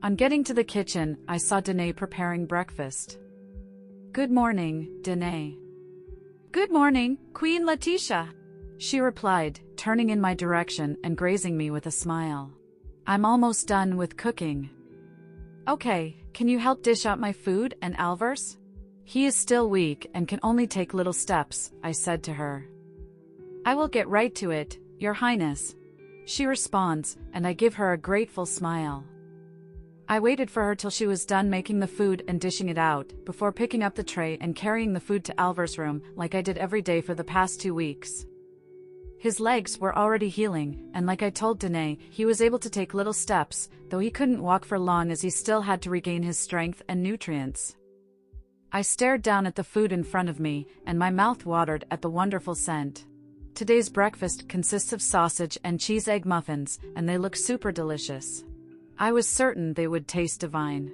On getting to the kitchen, I saw Danae preparing breakfast. "Good morning, Danae." "Good morning, Queen Letitia," she replied, turning in my direction and grazing me with a smile. "I'm almost done with cooking." "Okay, can you help dish out my food and Alvar's? He is still weak and can only take little steps," I said to her. "I will get right to it, Your Highness," she responds, and I give her a grateful smile. I waited for her till she was done making the food and dishing it out, before picking up the tray and carrying the food to Alvar's room like I did every day for the past 2 weeks. His legs were already healing, and like I told Danae, he was able to take little steps, though he couldn't walk for long as he still had to regain his strength and nutrients. I stared down at the food in front of me, and my mouth watered at the wonderful scent. Today's breakfast consists of sausage and cheese egg muffins, and they look super delicious. I was certain they would taste divine.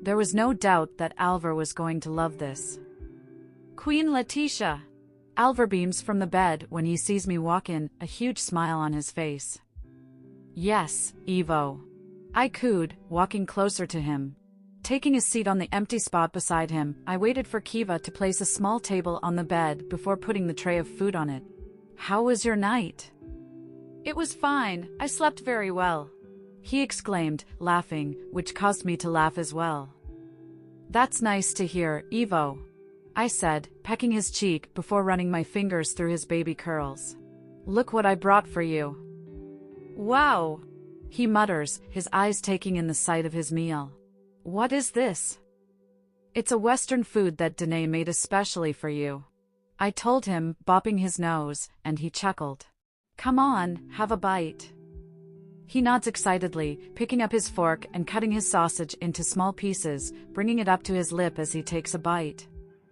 There was no doubt that Alvar was going to love this. "Queen Letitia!" Alvar beams from the bed when he sees me walk in, a huge smile on his face. "Yes, Evo," I cooed, walking closer to him. Taking a seat on the empty spot beside him, I waited for Kiva to place a small table on the bed before putting the tray of food on it. "How was your night?" "It was fine, I slept very well," he exclaimed, laughing, which caused me to laugh as well. "That's nice to hear, Evo," I said, pecking his cheek before running my fingers through his baby curls. "Look what I brought for you." "Wow," he mutters, his eyes taking in the sight of his meal. "What is this?" "It's a Western food that Danae made especially for you," I told him, bopping his nose, and he chuckled. "Come on, have a bite." He nods excitedly, picking up his fork and cutting his sausage into small pieces, bringing it up to his lip as he takes a bite.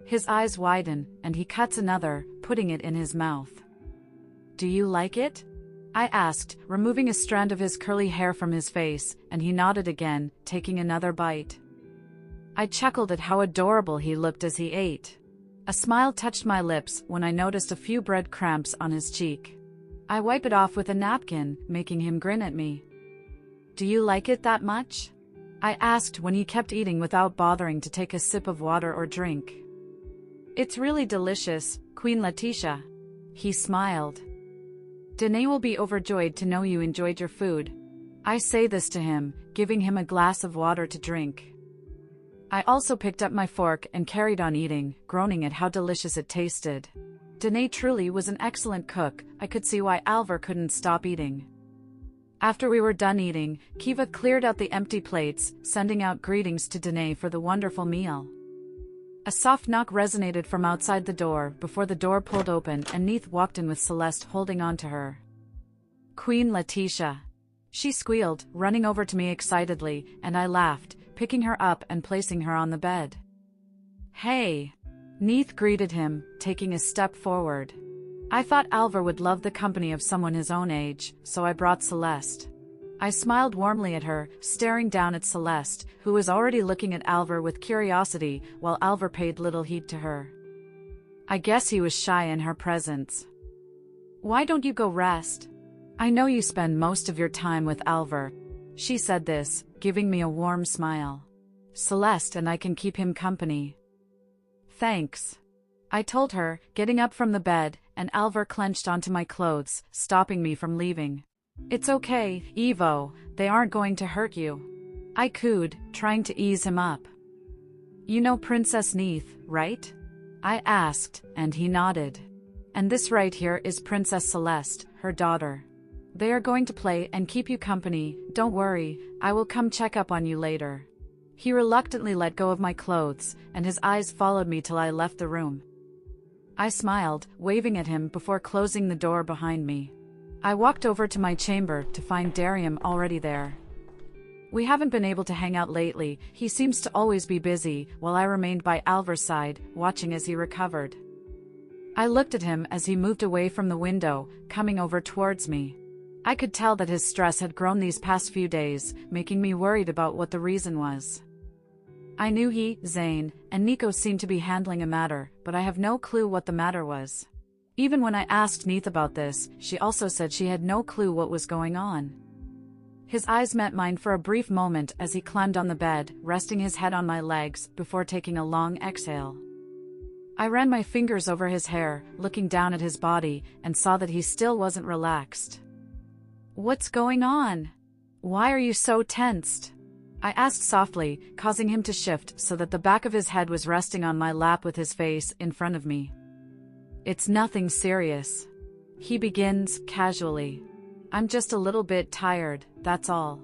His eyes widen, and he cuts another, putting it in his mouth. "Do you like it?" I asked, removing a strand of his curly hair from his face, and he nodded again, taking another bite. I chuckled at how adorable he looked as he ate. A smile touched my lips when I noticed a few bread crumbs on his cheek. I wipe it off with a napkin, making him grin at me. "Do you like it that much?" I asked when he kept eating without bothering to take a sip of water or drink. "It's really delicious, Queen Letitia," he smiled. "Danae will be overjoyed to know you enjoyed your food." I say this to him, giving him a glass of water to drink. I also picked up my fork and carried on eating, groaning at how delicious it tasted. Danae truly was an excellent cook. I could see why Alvar couldn't stop eating. After we were done eating, Kiva cleared out the empty plates, sending out greetings to Danae for the wonderful meal. A soft knock resonated from outside the door before the door pulled open and Neith walked in with Celeste holding on to her. "Queen Letitia," she squealed, running over to me excitedly, and I laughed, picking her up and placing her on the bed. "Hey," Neith greeted him, taking a step forward. I thought Alvar would love the company of someone his own age, so I brought Celeste. I smiled warmly at her, staring down at Celeste, who was already looking at Alvar with curiosity, while Alvar paid little heed to her. I guess he was shy in her presence. "Why don't you go rest? I know you spend most of your time with Alvar." She said this, giving me a warm smile. "Celeste and I can keep him company." "Thanks," I told her, getting up from the bed, and Alvar clenched onto my clothes, stopping me from leaving. "It's okay, Evo, they aren't going to hurt you," I cooed, trying to ease him up. "You know Princess Neith, right?" I asked, and he nodded. "And this right here is Princess Celeste, her daughter. They are going to play and keep you company, don't worry, I will come check up on you later." He reluctantly let go of my clothes, and his eyes followed me till I left the room. I smiled, waving at him before closing the door behind me. I walked over to my chamber to find Darium already there. We haven't been able to hang out lately, he seems to always be busy, while I remained by Alvar's side, watching as he recovered. I looked at him as he moved away from the window, coming over towards me. I could tell that his stress had grown these past few days, making me worried about what the reason was. I knew he, Zane, and Nico seemed to be handling a matter, but I have no clue what the matter was. Even when I asked Neith about this, she also said she had no clue what was going on. His eyes met mine for a brief moment as he climbed on the bed, resting his head on my legs before taking a long exhale. I ran my fingers over his hair, looking down at his body, and saw that he still wasn't relaxed. "What's going on? Why are you so tensed?" I asked softly, causing him to shift so that the back of his head was resting on my lap with his face in front of me. "It's nothing serious," he begins, casually. "I'm just a little bit tired, that's all."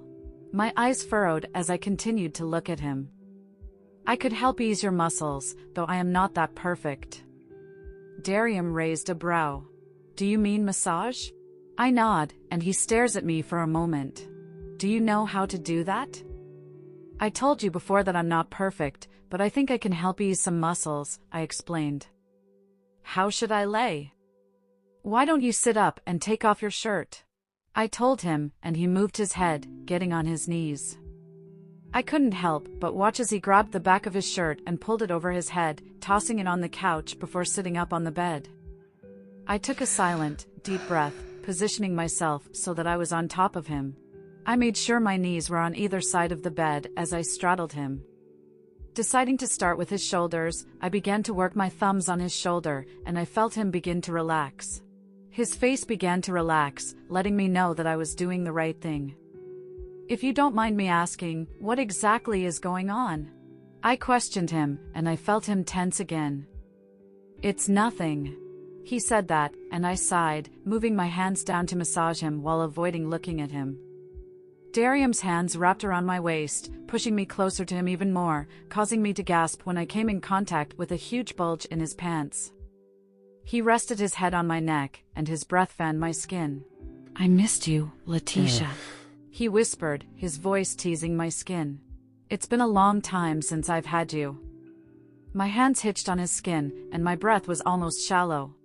My eyes furrowed as I continued to look at him. "I could help ease your muscles, though I am not that perfect." Darium raised a brow. "Do you mean massage?" I nod, and he stares at me for a moment. "Do you know how to do that?" "I told you before that I'm not perfect, but I think I can help ease some muscles," I explained. "How should I lay?" "Why don't you sit up and take off your shirt?" I told him, and he moved his head, getting on his knees. I couldn't help but watch as he grabbed the back of his shirt and pulled it over his head, tossing it on the couch before sitting up on the bed. I took a silent, deep breath, positioning myself so that I was on top of him. I made sure my knees were on either side of the bed as I straddled him. Deciding to start with his shoulders, I began to work my thumbs on his shoulder, and I felt him begin to relax. His face began to relax, letting me know that I was doing the right thing. "If you don't mind me asking, what exactly is going on?" I questioned him, and I felt him tense again. "It's nothing." He said that, and I sighed, moving my hands down to massage him while avoiding looking at him. Darium's hands wrapped around my waist, pushing me closer to him even more, causing me to gasp when I came in contact with a huge bulge in his pants. He rested his head on my neck, and his breath fanned my skin. "I missed you, Letitia," he whispered, his voice teasing my skin. "It's been a long time since I've had you." My hands hitched on his skin, and my breath was almost shallow.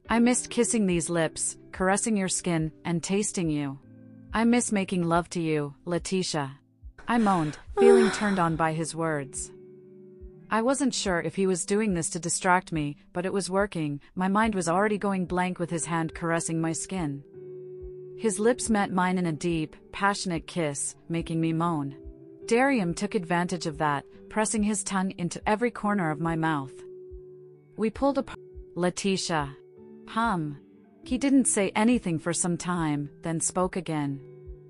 "I missed kissing these lips, caressing your skin, and tasting you. I miss making love to you, Letitia," I moaned, feeling turned on by his words. I wasn't sure if he was doing this to distract me, but it was working. My mind was already going blank with his hand caressing my skin. His lips met mine in a deep, passionate kiss, making me moan. Darium took advantage of that, pressing his tongue into every corner of my mouth. We pulled apart. "Letitia." He didn't say anything for some time, then spoke again.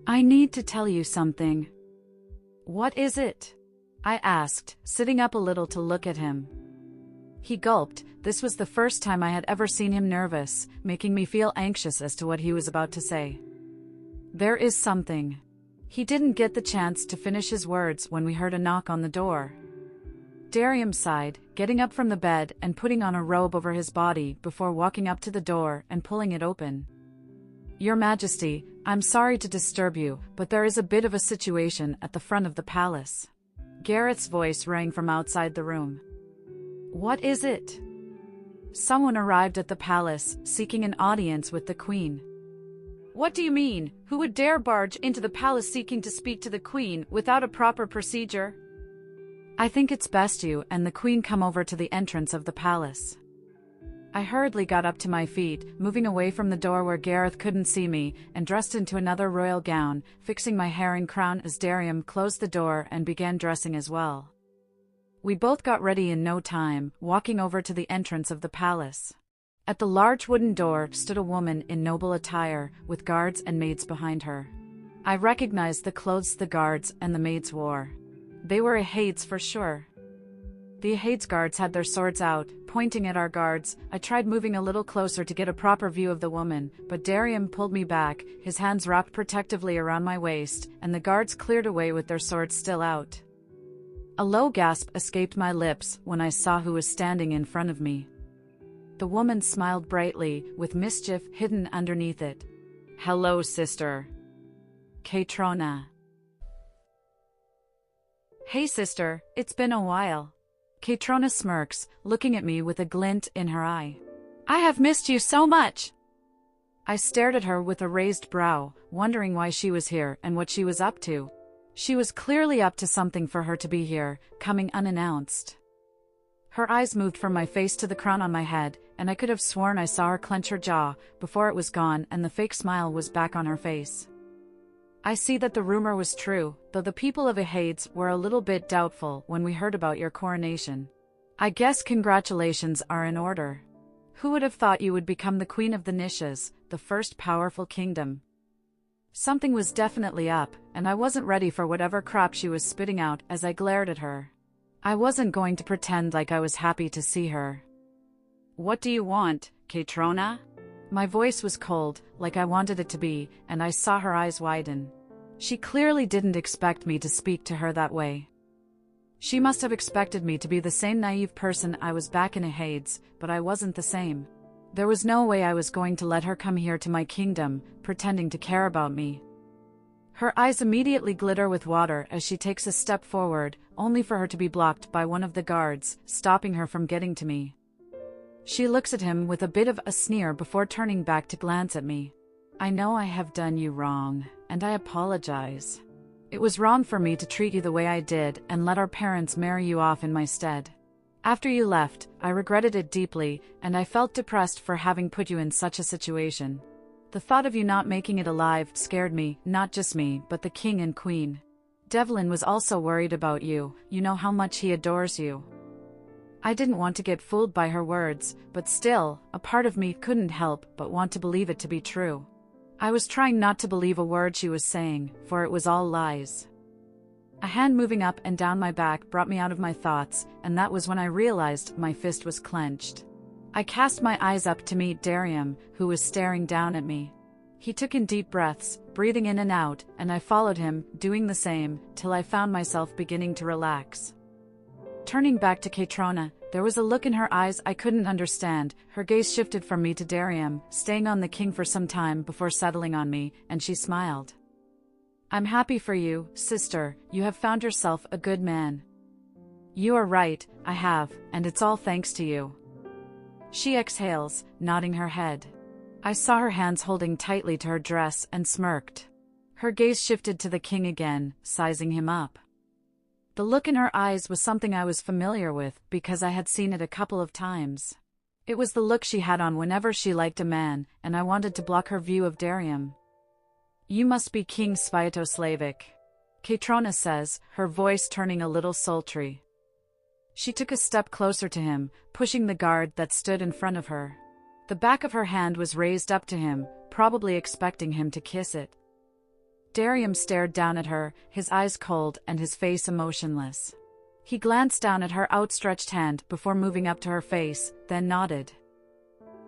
"I need to tell you something." "What is it?" I asked, sitting up a little to look at him. He gulped. This was the first time I had ever seen him nervous, making me feel anxious as to what he was about to say. "There is something." He didn't get the chance to finish his words when we heard a knock on the door. Darium sighed, getting up from the bed and putting on a robe over his body before walking up to the door and pulling it open. "Your Majesty, I'm sorry to disturb you, but there is a bit of a situation at the front of the palace." Gareth's voice rang from outside the room. "What is it?" "Someone arrived at the palace, seeking an audience with the Queen." "What do you mean? Who would dare barge into the palace seeking to speak to the Queen without a proper procedure?" "I think it's best you and the Queen come over to the entrance of the palace." I hurriedly got up to my feet, moving away from the door where Gareth couldn't see me, and dressed into another royal gown, fixing my hair and crown as Darium closed the door and began dressing as well. We both got ready in no time, walking over to the entrance of the palace. At the large wooden door stood a woman in noble attire, with guards and maids behind her. I recognized the clothes the guards and the maids wore. They were Ahades for sure. The Ahades guards had their swords out, pointing at our guards. I tried moving a little closer to get a proper view of the woman, but Darium pulled me back, his hands wrapped protectively around my waist, and the guards cleared away with their swords still out. A low gasp escaped my lips when I saw who was standing in front of me. The woman smiled brightly, with mischief hidden underneath it. "Hello, sister." Katrona. "Hey sister, it's been a while." Katrona smirks, looking at me with a glint in her eye. "I have missed you so much." I stared at her with a raised brow, wondering why she was here and what she was up to. She was clearly up to something for her to be here, coming unannounced. Her eyes moved from my face to the crown on my head, and I could have sworn I saw her clench her jaw before it was gone and the fake smile was back on her face. I see that the rumor was true, though the people of Ahades were a little bit doubtful when we heard about your coronation. I guess congratulations are in order. Who would have thought you would become the Queen of the Nishas, the first powerful kingdom? Something was definitely up, and I wasn't ready for whatever crap she was spitting out as I glared at her. I wasn't going to pretend like I was happy to see her. What do you want, Katrona? My voice was cold, like I wanted it to be, and I saw her eyes widen. She clearly didn't expect me to speak to her that way. She must have expected me to be the same naive person I was back in Ahades, but I wasn't the same. There was no way I was going to let her come here to my kingdom, pretending to care about me. Her eyes immediately glitter with water as she takes a step forward, only for her to be blocked by one of the guards, stopping her from getting to me. She looks at him with a bit of a sneer before turning back to glance at me. I know I have done you wrong, and I apologize. It was wrong for me to treat you the way I did and let our parents marry you off in my stead. After you left, I regretted it deeply, and I felt depressed for having put you in such a situation. The thought of you not making it alive scared me, not just me, but the king and queen. Devlin was also worried about you, you know how much he adores you. I didn't want to get fooled by her words, but still, a part of me couldn't help but want to believe it to be true. I was trying not to believe a word she was saying, for it was all lies. A hand moving up and down my back brought me out of my thoughts, and that was when I realized my fist was clenched. I cast my eyes up to meet Darium, who was staring down at me. He took in deep breaths, breathing in and out, and I followed him, doing the same, till I found myself beginning to relax. Turning back to Katrona, there was a look in her eyes I couldn't understand. Her gaze shifted from me to Darium, staying on the king for some time before settling on me, and she smiled. I'm happy for you, sister, you have found yourself a good man. You are right, I have, and it's all thanks to you. She exhales, nodding her head. I saw her hands holding tightly to her dress and smirked. Her gaze shifted to the king again, sizing him up. The look in her eyes was something I was familiar with because I had seen it a couple of times. It was the look she had on whenever she liked a man, and I wanted to block her view of Darium. You must be King Sviatoslavic, Katrona says, her voice turning a little sultry. She took a step closer to him, pushing the guard that stood in front of her. The back of her hand was raised up to him, probably expecting him to kiss it. Darium stared down at her, his eyes cold and his face emotionless. He glanced down at her outstretched hand before moving up to her face, then nodded.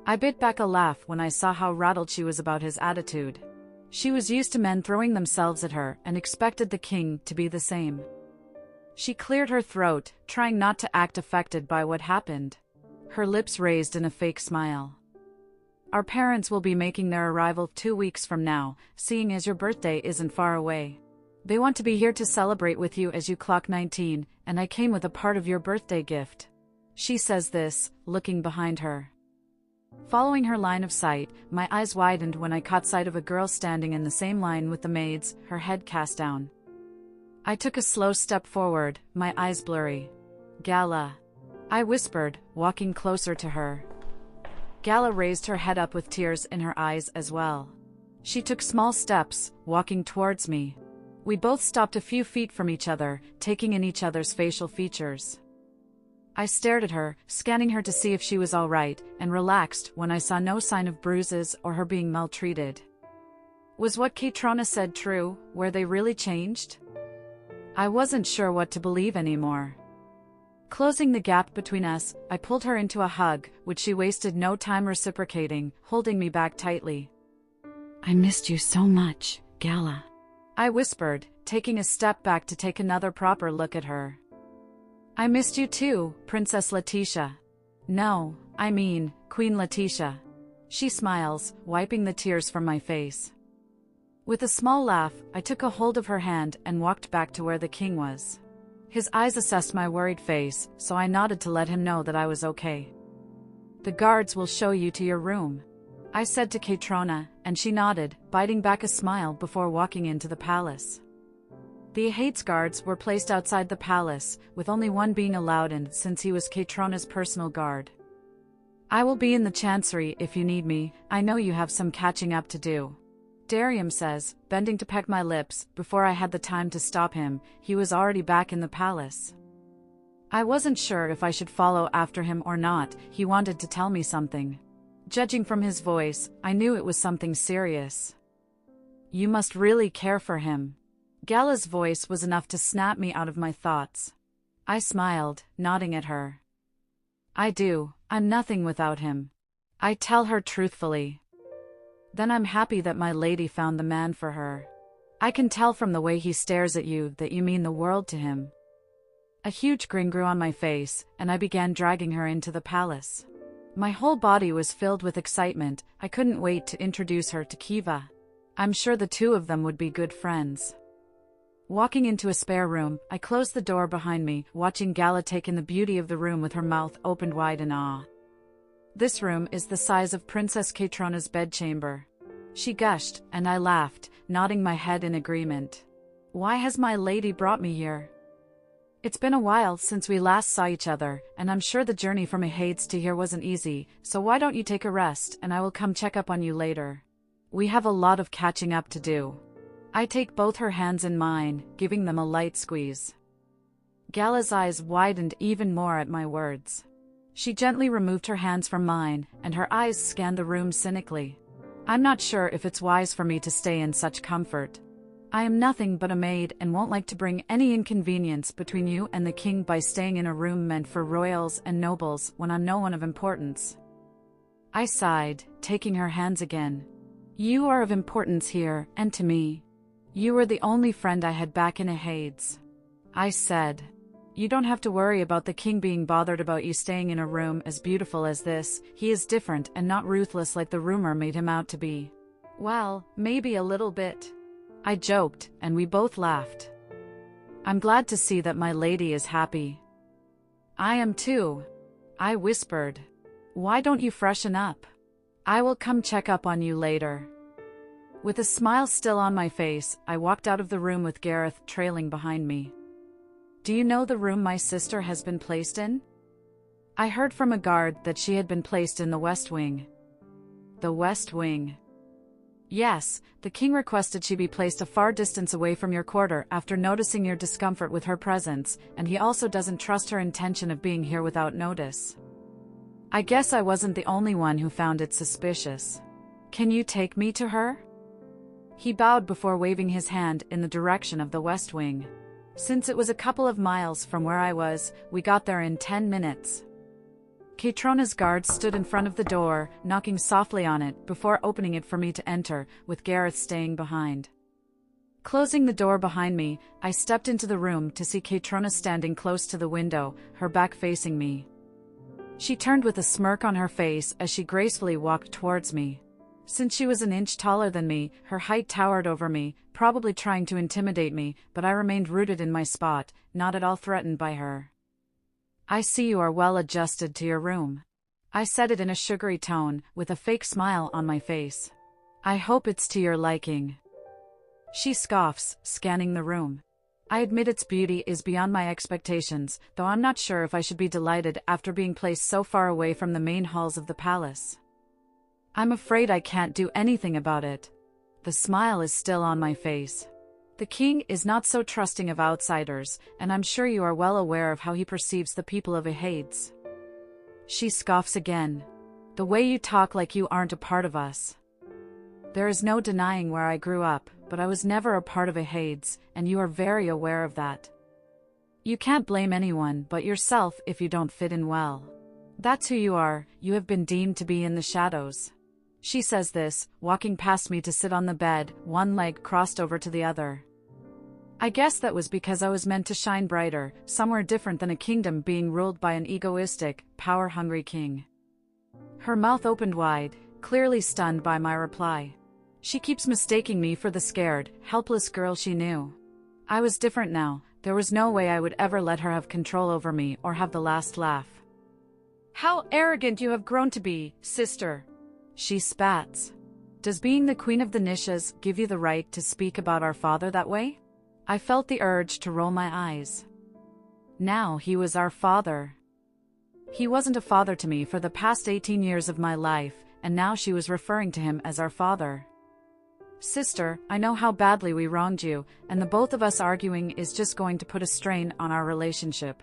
I bit back a laugh when I saw how rattled she was about his attitude. She was used to men throwing themselves at her and expected the king to be the same. She cleared her throat, trying not to act affected by what happened. Her lips raised in a fake smile. Our parents will be making their arrival 2 weeks from now, seeing as your birthday isn't far away. They want to be here to celebrate with you as you clock 19, and I came with a part of your birthday gift. She says this, looking behind her. Following her line of sight, my eyes widened when I caught sight of a girl standing in the same line with the maids, her head cast down. I took a slow step forward, my eyes blurry. Gala. I whispered, walking closer to her. Gala raised her head up with tears in her eyes as well. She took small steps, walking towards me. We both stopped a few feet from each other, taking in each other's facial features. I stared at her, scanning her to see if she was all right, and relaxed when I saw no sign of bruises or her being maltreated. Was what Katrona said true? Were they really changed? I wasn't sure what to believe anymore. Closing the gap between us, I pulled her into a hug, which she wasted no time reciprocating, holding me back tightly. I missed you so much, Gala. I whispered, taking a step back to take another proper look at her. I missed you too, Princess Letitia. No, I mean, Queen Letitia. She smiles, wiping the tears from my face. With a small laugh, I took a hold of her hand and walked back to where the king was. His eyes assessed my worried face, so I nodded to let him know that I was okay. The guards will show you to your room, I said to Katrona, and she nodded, biting back a smile before walking into the palace. The Ahades guards were placed outside the palace, with only one being allowed in since he was Katrona's personal guard. I will be in the chancery if you need me, I know you have some catching up to do. Darium says, bending to peck my lips. Before I had the time to stop him, he was already back in the palace. I wasn't sure if I should follow after him or not. He wanted to tell me something. Judging from his voice, I knew it was something serious. You must really care for him. Gala's voice was enough to snap me out of my thoughts. I smiled, nodding at her. I do. I'm nothing without him. I tell her truthfully. Then I'm happy that my lady found the man for her. I can tell from the way he stares at you that you mean the world to him. A huge grin grew on my face, and I began dragging her into the palace. My whole body was filled with excitement. I couldn't wait to introduce her to Kiva. I'm sure the two of them would be good friends. Walking into a spare room, I closed the door behind me, watching Gala take in the beauty of the room with her mouth opened wide in awe. This room is the size of Princess Kaytrona's bedchamber. She gushed, and I laughed, nodding my head in agreement. Why has my lady brought me here? It's been a while since we last saw each other, and I'm sure the journey from Ahades to here wasn't easy, so why don't you take a rest and I will come check up on you later. We have a lot of catching up to do. I take both her hands in mine, giving them a light squeeze. Gala's eyes widened even more at my words. She gently removed her hands from mine, and her eyes scanned the room cynically. I'm not sure if it's wise for me to stay in such comfort. I am nothing but a maid and won't like to bring any inconvenience between you and the king by staying in a room meant for royals and nobles when I'm no one of importance. I sighed, taking her hands again. You are of importance here, and to me. You were the only friend I had back in Ahades. I said. You don't have to worry about the king being bothered about you staying in a room as beautiful as this. He is different and not ruthless like the rumor made him out to be. Well, maybe a little bit. I joked, and we both laughed. I'm glad to see that my lady is happy. I am too. I whispered. Why don't you freshen up? I will come check up on you later. With a smile still on my face, I walked out of the room with Gareth trailing behind me. Do you know the room my sister has been placed in? I heard from a guard that she had been placed in the West Wing. The West Wing. Yes, the king requested she be placed a far distance away from your quarter after noticing your discomfort with her presence, and he also doesn't trust her intention of being here without notice. I guess I wasn't the only one who found it suspicious. Can you take me to her? He bowed before waving his hand in the direction of the West Wing. Since it was a couple of miles from where I was, we got there in 10 minutes. Kaytrona's guard stood in front of the door, knocking softly on it before opening it for me to enter, with Gareth staying behind. Closing the door behind me, I stepped into the room to see Kaytrona standing close to the window, her back facing me. She turned with a smirk on her face as she gracefully walked towards me. Since she was an inch taller than me, her height towered over me, probably trying to intimidate me, but I remained rooted in my spot, not at all threatened by her. I see you are well adjusted to your room. I said it in a sugary tone, with a fake smile on my face. I hope it's to your liking. She scoffs, scanning the room. I admit its beauty is beyond my expectations, though I'm not sure if I should be delighted after being placed so far away from the main halls of the palace. I'm afraid I can't do anything about it. The smile is still on my face. The king is not so trusting of outsiders, and I'm sure you are well aware of how he perceives the people of Ahades. She scoffs again. The way you talk like you aren't a part of us. There is no denying where I grew up, but I was never a part of Ahades, and you are very aware of that. You can't blame anyone but yourself if you don't fit in well. That's who you are, you have been deemed to be in the shadows. She says this, walking past me to sit on the bed, one leg crossed over to the other. I guess that was because I was meant to shine brighter, somewhere different than a kingdom being ruled by an egoistic, power-hungry king. Her mouth opened wide, clearly stunned by my reply. She keeps mistaking me for the scared, helpless girl she knew. I was different now. There was no way I would ever let her have control over me or have the last laugh. How arrogant you have grown to be, sister. She spats. Does being the queen of the Nishas give you the right to speak about our father that way? I felt the urge to roll my eyes. Now he was our father. He wasn't a father to me for the past 18 years of my life, and now she was referring to him as our father. Sister, I know how badly we wronged you, and the both of us arguing is just going to put a strain on our relationship.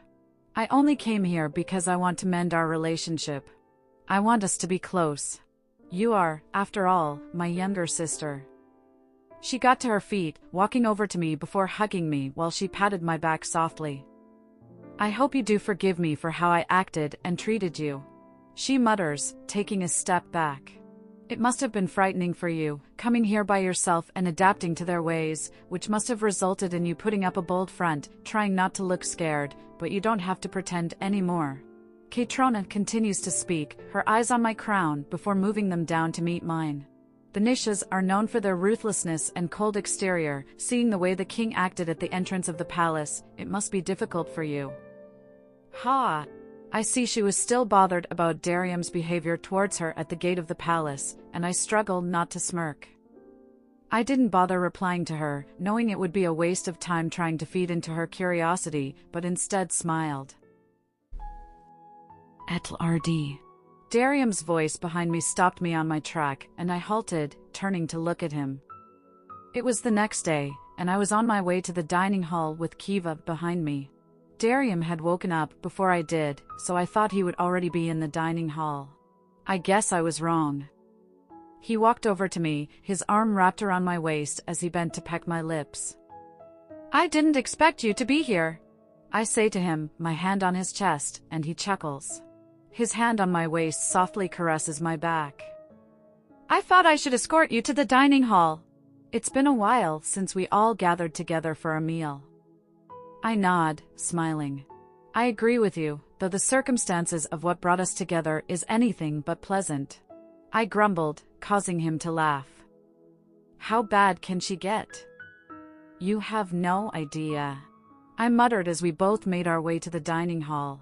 I only came here because I want to mend our relationship. I want us to be close. You are, after all, my younger sister. She got to her feet, walking over to me before hugging me while she patted my back softly. I hope you do forgive me for how I acted and treated you. She mutters, taking a step back. It must have been frightening for you, coming here by yourself and adapting to their ways, which must have resulted in you putting up a bold front, trying not to look scared, but you don't have to pretend anymore. Kaytrona continues to speak, her eyes on my crown before moving them down to meet mine. The Nishas are known for their ruthlessness and cold exterior. Seeing the way the king acted at the entrance of the palace, it must be difficult for you. Ha! I see she was still bothered about Darium's behavior towards her at the gate of the palace, and I struggled not to smirk. I didn't bother replying to her, knowing it would be a waste of time trying to feed into her curiosity, but instead smiled. Etl-RD. Darium's voice behind me stopped me on my track, and I halted, turning to look at him. It was the next day, and I was on my way to the dining hall with Kiva behind me. Darium had woken up before I did, so I thought he would already be in the dining hall. I guess I was wrong. He walked over to me, his arm wrapped around my waist as he bent to peck my lips. I didn't expect you to be here, I say to him, my hand on his chest, and he chuckles. His hand on my waist softly caresses my back. I thought I should escort you to the dining hall. It's been a while since we all gathered together for a meal. I nod, smiling. I agree with you, though the circumstances of what brought us together is anything but pleasant. I grumbled, causing him to laugh. How bad can she get? You have no idea, I muttered as we both made our way to the dining hall.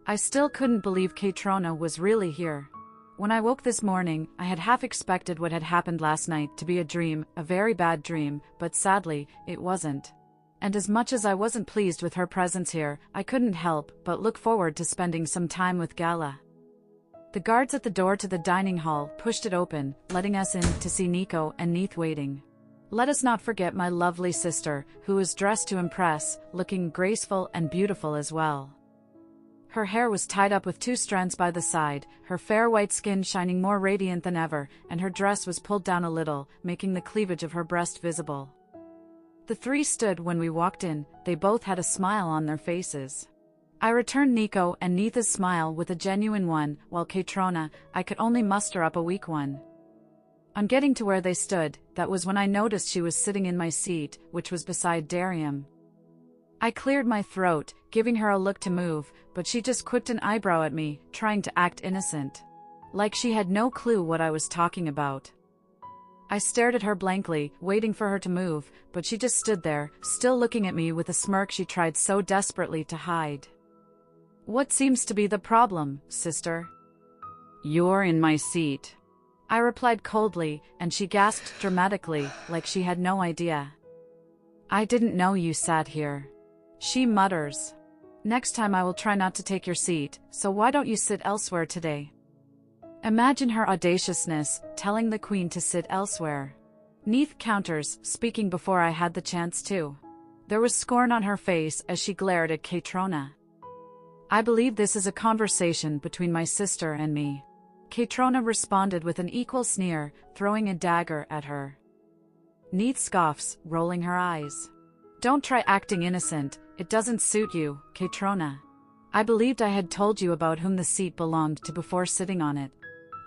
I still couldn't believe Kaytrona was really here. When I woke this morning, I had half expected what had happened last night to be a dream, a very bad dream, but sadly, it wasn't. And as much as I wasn't pleased with her presence here, I couldn't help but look forward to spending some time with Gala. The guards at the door to the dining hall pushed it open, letting us in to see Nico and Neith waiting. Let us not forget my lovely sister, who was dressed to impress, looking graceful and beautiful as well. Her hair was tied up with 2 strands by the side, her fair white skin shining more radiant than ever, and her dress was pulled down a little, making the cleavage of her breast visible. The 3 stood when we walked in, they both had a smile on their faces. I returned Nico and Neith's smile with a genuine one, while Kaytrona, I could only muster up a weak one. On getting to where they stood, that was when I noticed she was sitting in my seat, which was beside Darium. I cleared my throat, giving her a look to move, but she just quipped an eyebrow at me, trying to act innocent. Like she had no clue what I was talking about. I stared at her blankly, waiting for her to move, but she just stood there, still looking at me with a smirk she tried so desperately to hide. What seems to be the problem, sister? You're in my seat, I replied coldly, and she gasped dramatically, like she had no idea. I didn't know you sat here. She mutters. Next time I will try not to take your seat, so why don't you sit elsewhere today? Imagine her audaciousness, telling the queen to sit elsewhere. Neith counters, speaking before I had the chance to. There was scorn on her face as she glared at Kaytrona. I believe this is a conversation between my sister and me. Kaytrona responded with an equal sneer, throwing a dagger at her. Neith scoffs, rolling her eyes. Don't try acting innocent, it doesn't suit you, Kaytrona. I believed I had told you about whom the seat belonged to before sitting on it.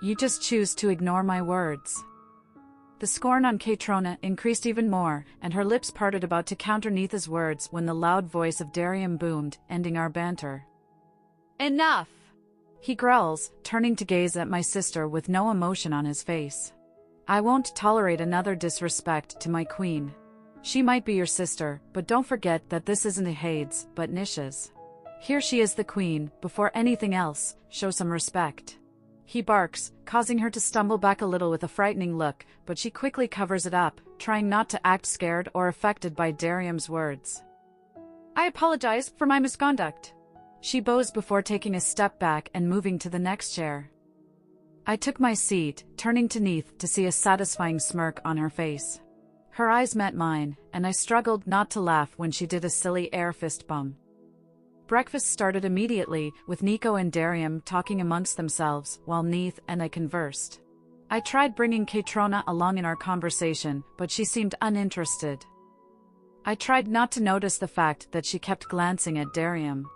You just choose to ignore my words. The scorn on Kaytrona increased even more, and her lips parted about to counter Neith's words when the loud voice of Darium boomed, ending our banter. Enough! He growls, turning to gaze at my sister with no emotion on his face. I won't tolerate another disrespect to my queen. She might be your sister, but don't forget that this isn't a Hades, but Nisha's. Here she is the queen, before anything else, show some respect. He barks, causing her to stumble back a little with a frightening look, but she quickly covers it up, trying not to act scared or affected by Darium's words. I apologize for my misconduct. She bows before taking a step back and moving to the next chair. I took my seat, turning to Neith to see a satisfying smirk on her face. Her eyes met mine, and I struggled not to laugh when she did a silly air fist bump. Breakfast started immediately, with Nico and Darium talking amongst themselves, while Neith and I conversed. I tried bringing Katrona along in our conversation, but she seemed uninterested. I tried not to notice the fact that she kept glancing at Darium.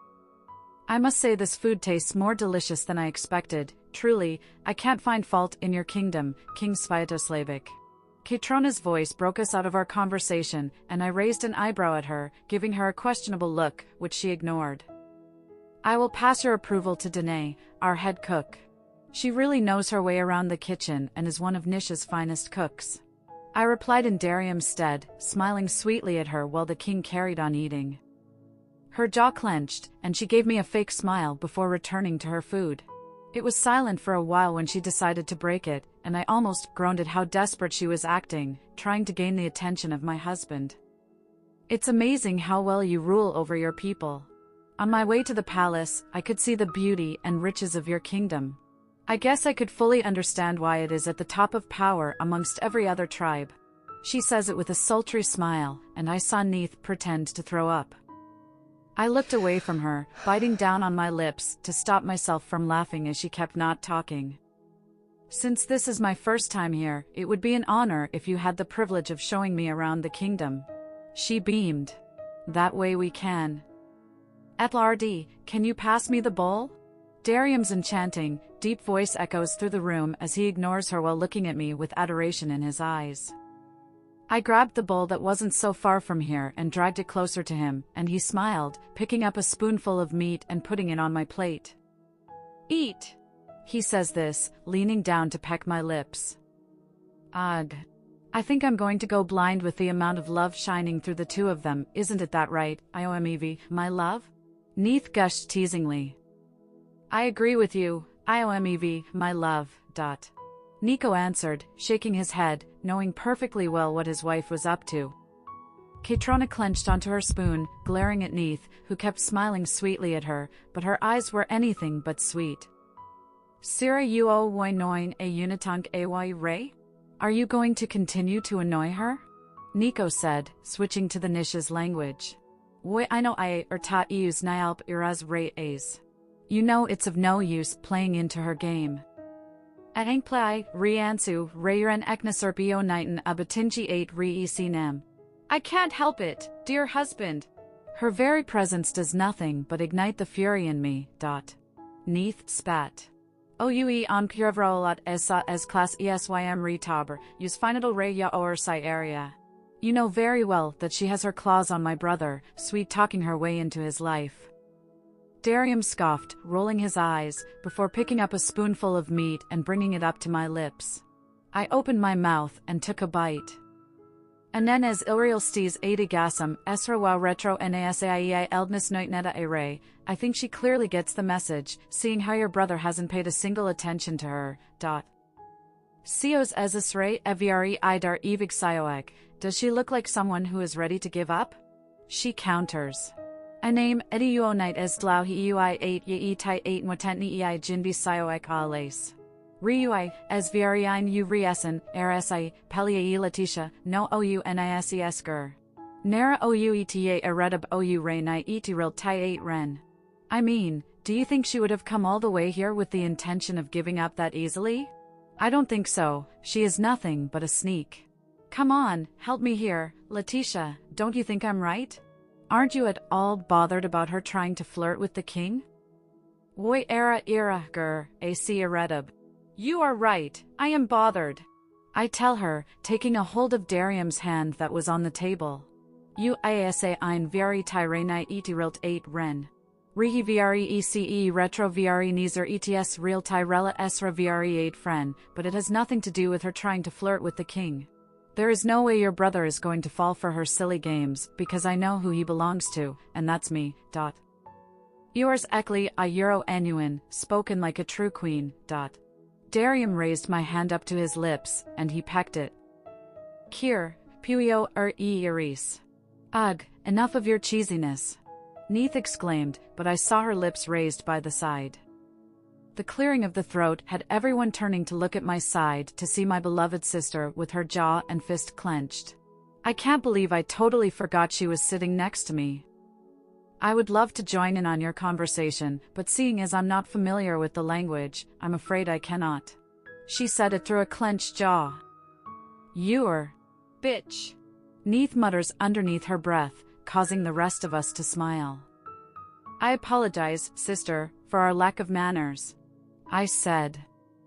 I must say this food tastes more delicious than I expected. Truly, I can't find fault in your kingdom, King Sviatoslavic. Katrona's voice broke us out of our conversation, and I raised an eyebrow at her, giving her a questionable look, which she ignored. I will pass your approval to Danae, our head cook. She really knows her way around the kitchen and is one of Nisha's finest cooks. I replied in Darium's stead, smiling sweetly at her while the king carried on eating. Her jaw clenched, and she gave me a fake smile before returning to her food. It was silent for a while when she decided to break it, and I almost groaned at how desperate she was acting, trying to gain the attention of my husband. It's amazing how well you rule over your people. On my way to the palace, I could see the beauty and riches of your kingdom. I guess I could fully understand why it is at the top of power amongst every other tribe. She says it with a sultry smile, and I saw Neith pretend to throw up. I looked away from her, biting down on my lips to stop myself from laughing as she kept not talking. Since this is my first time here, it would be an honor if you had the privilege of showing me around the kingdom. She beamed. That way we can. Etlardi, can you pass me the bowl? Darium's enchanting, deep voice echoes through the room as he ignores her while looking at me with adoration in his eyes. I grabbed the bowl that wasn't so far from here and dragged it closer to him, and he smiled, picking up a spoonful of meat and putting it on my plate. Eat! He says this, leaning down to peck my lips. Ugh. I think I'm going to go blind with the amount of love shining through the two of them, isn't it that right, Iomev, my love? Neith gushed teasingly. I agree with you, Iomev, my love, ... Nico answered, shaking his head, knowing perfectly well what his wife was up to. Katrona clenched onto her spoon, glaring at Neith, who kept smiling sweetly at her, but her eyes were anything but sweet. Sira uo noin a unitank ay ray? Are you going to continue to annoy her? Nico said, switching to the Nisha's language. Woi I know I ta ius nyalp iras ray as. You know it's of no use playing into her game. Aangplai, Riansu, Rayuran Eknaserpio Nighton Abatinji 8 Re Nam. I can't help it, dear husband. Her very presence does nothing but ignite the fury in me. Neith spat. Oue on Purevrolat Esa as class esym retaber, use final ray ya or si area. You know very well that she has her claws on my brother, sweet talking her way into his life. Darium scoffed, rolling his eyes, before picking up a spoonful of meat and bringing it up to my lips. I opened my mouth and took a bite. And then as Ilreal stes adigasum, esra wa retro nasaii eldness noitneta array, I think she clearly gets the message, seeing how your brother hasn't paid a single attention to her. Sios ezisre eviari idar evig sioek, does she look like someone who is ready to give up? She counters. I name Ediuonite as Dlau Hiui 8 Yi Tai 8 Motentni Ei Jinbi Sioek Ales. Riui, as Viarine U Riesen, RSI, Pelia Letitia, no OU NISES Gur. Nera OU ETA Eredab OU Renai Etiril Tai 8 Ren. I mean, do you think she would have come all the way here with the intention of giving up that easily? I don't think so, she is nothing but a sneak. Come on, help me here, Letitia, don't you think I'm right? Aren't you at all bothered about her trying to flirt with the king? Woi era ira gur, ac eredab. You are right, I am bothered. I tell her, taking a hold of Darium's hand that was on the table. U isa ein viari tyranai etirilt 8 ren. Rihi viari ece retro viari neezer ets real tyrella esra viari 8 fren, but it has nothing to do with her trying to flirt with the king. There is no way your brother is going to fall for her silly games, because I know who he belongs to, and that's me. Yours Ekli a Euro Anuin, spoken like a true queen. Darium raised my hand up to his lips, and he pecked it. Kir, puio iris. Ugh, enough of your cheesiness. Neith exclaimed, but I saw her lips raised by the side. The clearing of the throat had everyone turning to look at my side to see my beloved sister with her jaw and fist clenched. I can't believe I totally forgot she was sitting next to me. I would love to join in on your conversation, but seeing as I'm not familiar with the language, I'm afraid I cannot. She said it through a clenched jaw. You're bitch, Neith mutters underneath her breath, causing the rest of us to smile. I apologize, sister, for our lack of manners, I said.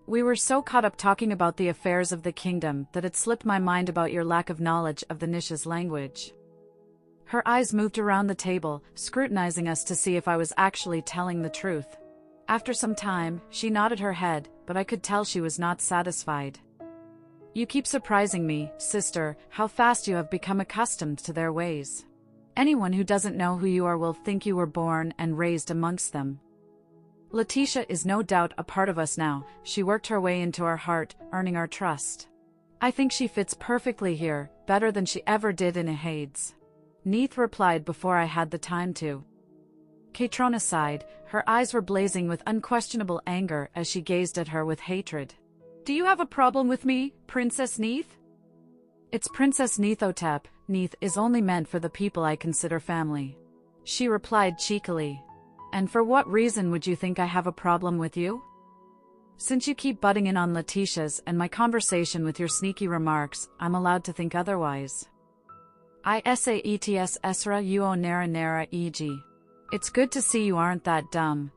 We were so caught up talking about the affairs of the kingdom that it slipped my mind about your lack of knowledge of the Nisha's language. Her eyes moved around the table, scrutinizing us to see if I was actually telling the truth. After some time, she nodded her head, but I could tell she was not satisfied. You keep surprising me, sister, how fast you have become accustomed to their ways. Anyone who doesn't know who you are will think you were born and raised amongst them. Letitia is no doubt a part of us now. She worked her way into our heart, earning our trust. I think she fits perfectly here, better than she ever did in Hades. Neith replied before I had the time to. Katrona sighed, her eyes were blazing with unquestionable anger as she gazed at her with hatred. Do you have a problem with me, Princess Neith? It's Princess Neithotep. Neith is only meant for the people I consider family. She replied cheekily. And for what reason would you think I have a problem with you? Since you keep butting in on Letitia's and my conversation with your sneaky remarks, I'm allowed to think otherwise. Isaets esra uo nara nara eg. It's good to see you aren't that dumb, ...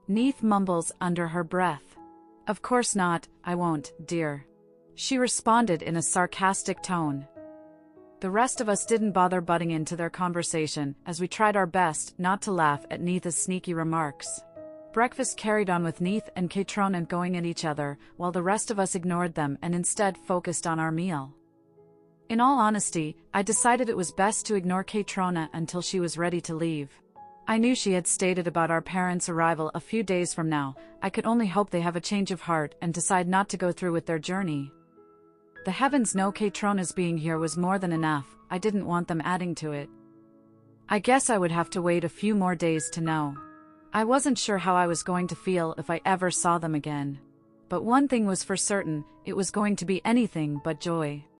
Neith mumbles under her breath. Of course not, I won't, dear. She responded in a sarcastic tone. The rest of us didn't bother butting into their conversation, as we tried our best not to laugh at Neith's sneaky remarks. Breakfast carried on with Neith and Katrona going at each other, while the rest of us ignored them and instead focused on our meal. In all honesty, I decided it was best to ignore Katrona until she was ready to leave. I knew she had stated about our parents' arrival a few days from now. I could only hope they have a change of heart and decide not to go through with their journey. The heavens know Katrona's being here was more than enough. I didn't want them adding to it. I guess I would have to wait a few more days to know. I wasn't sure how I was going to feel if I ever saw them again. But one thing was for certain, it was going to be anything but joy.